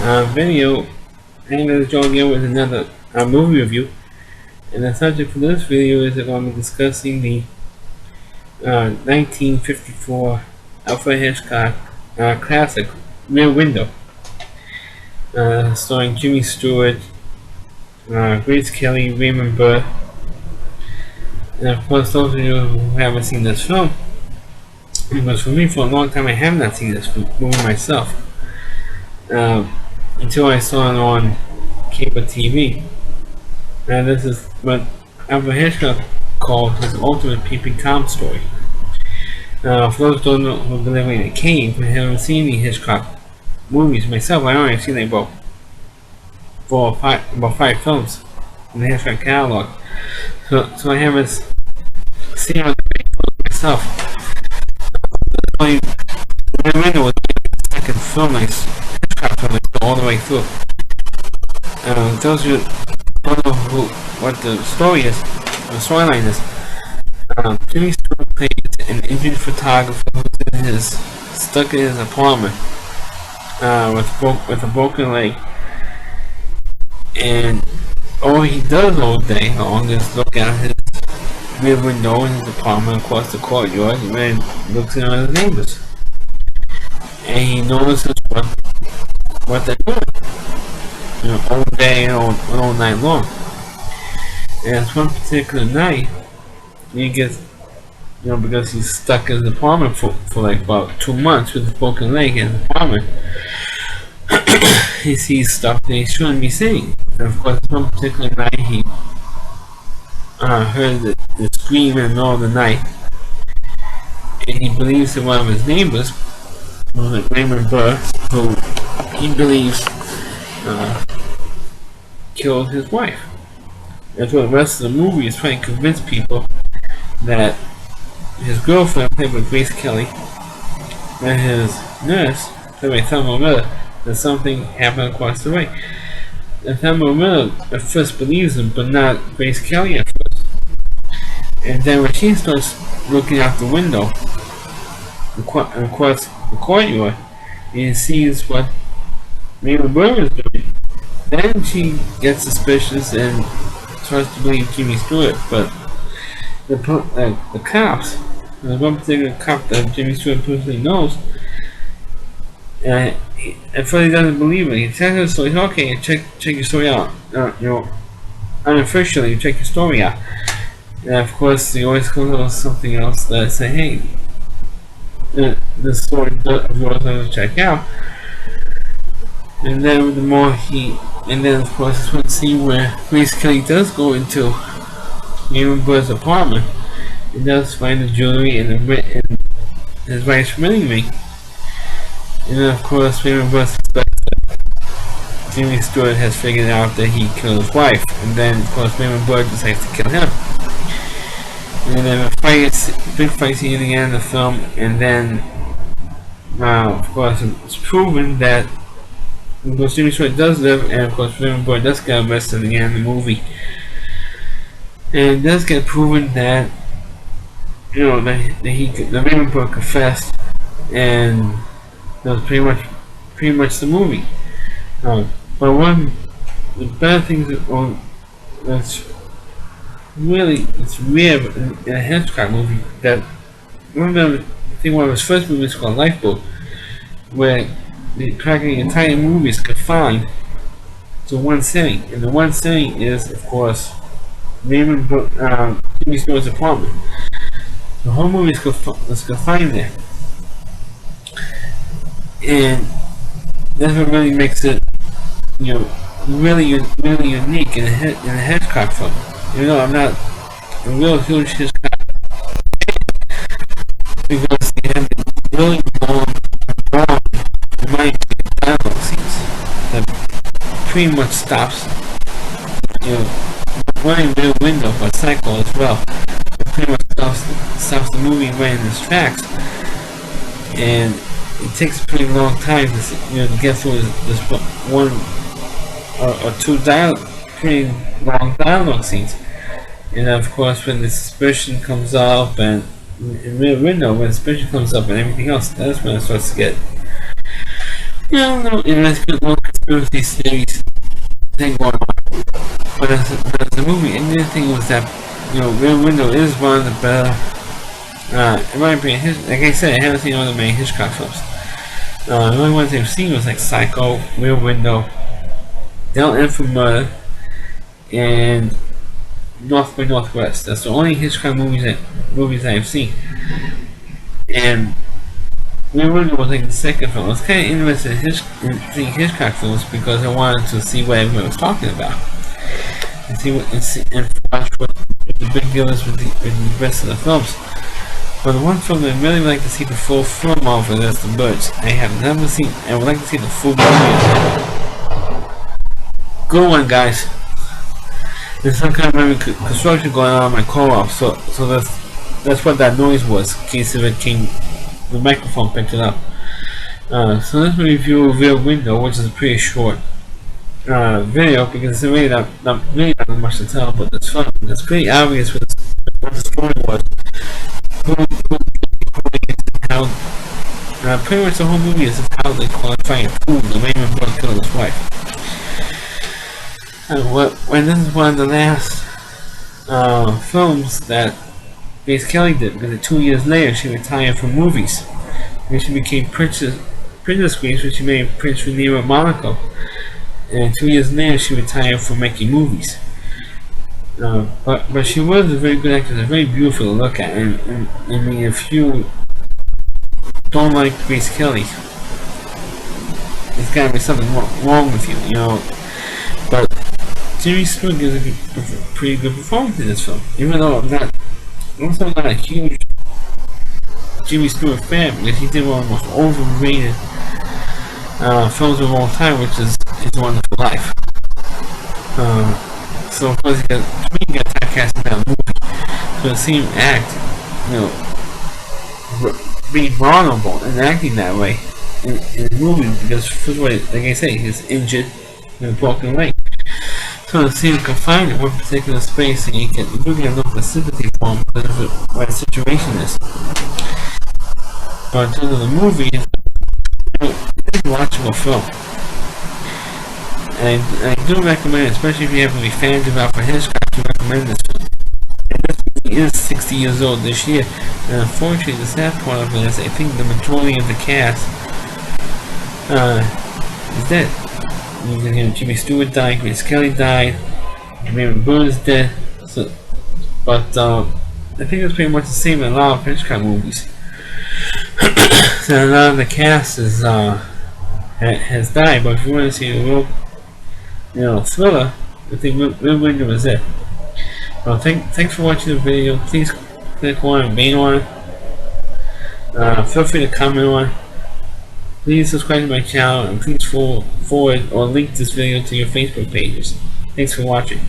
video. And this is John here with another movie review. And the subject for this video is that I'm discussing the 1954 Alfred Hitchcock classic Rear Window, starring Jimmy Stewart, Grace Kelly, Raymond Burr. And of course, those of you who haven't seen this film, because for me, for a long time, I have not seen this movie myself, until I saw it on cable TV. And this is what Alfred Hitchcock called his ultimate peeping Tom story. For those who don't know who live in a cave, I haven't seen any Hitchcock movies myself. I only seen about five films in the Hitchcock catalog. So I haven't seen all the films myself. The window was the second film Hitchcock film all the way through. Those who don't know what the story is, the storyline is, Jimmy Stewart plays an injured photographer who's stuck in his apartment with a broken leg, and all he does all day long is look out his rear window in his apartment across the courtyard and looks at his neighbors, and he notices what they're doing, all day and all night long. And it's one particular night he gets, because he's stuck in his apartment for like about 2 months with a broken leg in his apartment, he sees stuff that he shouldn't be seeing. And of course, one particular night he heard the scream in the middle of the night, and he believes that one of his neighbors, Raymond Burr, who he believes killed his wife. That's what the rest of the movie is trying to convince people that his girlfriend, played by Grace Kelly, and his nurse, played by Thelma Miller, that something happened across the way. And Thelma Miller at first believes him, but not Grace Kelly at first. And then when she starts looking out the window across the courtyard and sees what Raymond Burr is doing, then she gets suspicious and starts to believe Jimmy Stewart. But the cops, there's one particular cop that Jimmy Stewart personally knows, at first he doesn't believe it. He tells her, so he's okay, check your story out. Unofficially, check your story out. And of course, he always comes up with something else that say, hey, this story of yours doesn't check out. And then of course, it's one scene where Grace Kelly does go into Raymond Burr's apartment and does find the jewelry and his wife's wedding ring. And then of course, Raymond Burr suspects that Jimmy Stewart has figured out that he killed his wife, and then of course Raymond Burr decides to kill him. And then big fight scene at the end of the film, and then of course it's proven that of course Jimmy Stewart does live, and of course Raymond Burr does get arrested at the end of the movie. And it does get proven that that Raymond Burr confessed, and that was pretty much the movie. But one of the bad things that's it's rare in a Hitchcock movie, that one of his first movies called Lifeboat, where practically the entire movie is confined to one setting, and the one setting is, of course, Jimmy Stewart's apartment. The whole movie is confined there, and that's what really makes it, really unique in a Hitchcock film. I'm not a real huge Hitchcock because they have really long dialogue scenes that pretty much stops, running Rear Window, but Cycle as well. It pretty much stops the movie right in its tracks, and it takes a pretty long time to get through this one or two pretty long dialogue scenes. And of course, when the suspicion comes up, and in Rear Window, when suspicion comes up and everything else, that's when it starts to get, a little conspiracy series thing going on. But as a movie, and the thing was that, Rear Window is one of the better, in my opinion, like I said, I haven't seen all the many Hitchcock films. The only ones I've seen was like Psycho, Rear Window, They'll End for Murder, and North by Northwest. That's the only Hitchcock movies I've seen. And Rear Window was like the second film. I was kind of interested in seeing Hitchcock films because I wanted to see what everyone was talking about, and watch what the big deal is with the rest of the films. But the one film that I'd really like to see the full film of is The Birds. I have never seen. I would like to see the full movie. Good one, guys. There's some kind of construction going on my co-op, so that's what that noise was. In case if it came, the microphone picked it up. So let's review Rear Window, which is a pretty short video because it's really not much to tell about this film. It's pretty obvious what the story was. How pretty much the whole movie is how they qualify and prove the Raymond Burr killed his wife. When this is one of the last films that Grace Kelly did, because 2 years later she retired from movies. And she became Princess Grace, which she made Prince Rainier of Monaco. And 2 years later she retired from making movies. But she was a very good actress, a very beautiful to look at, and I mean, if you don't like Grace Kelly, there's gotta be something wrong with you, But Jimmy Stewart gives a pretty good performance in this film, even though I'm also not a huge Jimmy Stewart fan, because he did one of the most overrated films of all time, which is It's a Wonderful Life. So of course, to me, he got typecast in that movie. So to see him act, being vulnerable and acting that way in the movie, because first of all, like I say, he's injured and a broken leg. So to see him confined in one particular space, and you really get a little bit of sympathy for him because of what the situation is. But in terms of the movie, it's a watchable film. And I do recommend, especially if you happen to be fans of Alfred Hitchcock, to recommend this film. And this movie is 60 years old this year, and unfortunately the sad part of it is I think the majority of the cast is dead. Jimmy Stewart died, Grace Kelly died, Raymond Burr is dead, but I think it's pretty much the same in a lot of Hitchcock movies. So a lot of the cast has died, but if you want to see the real thriller, I think Rear Window is it. Well, thanks for watching the video. Please click on it, rate on it. Feel free to comment on it. Please subscribe to my channel, and please forward or link this video to your Facebook pages. Thanks for watching.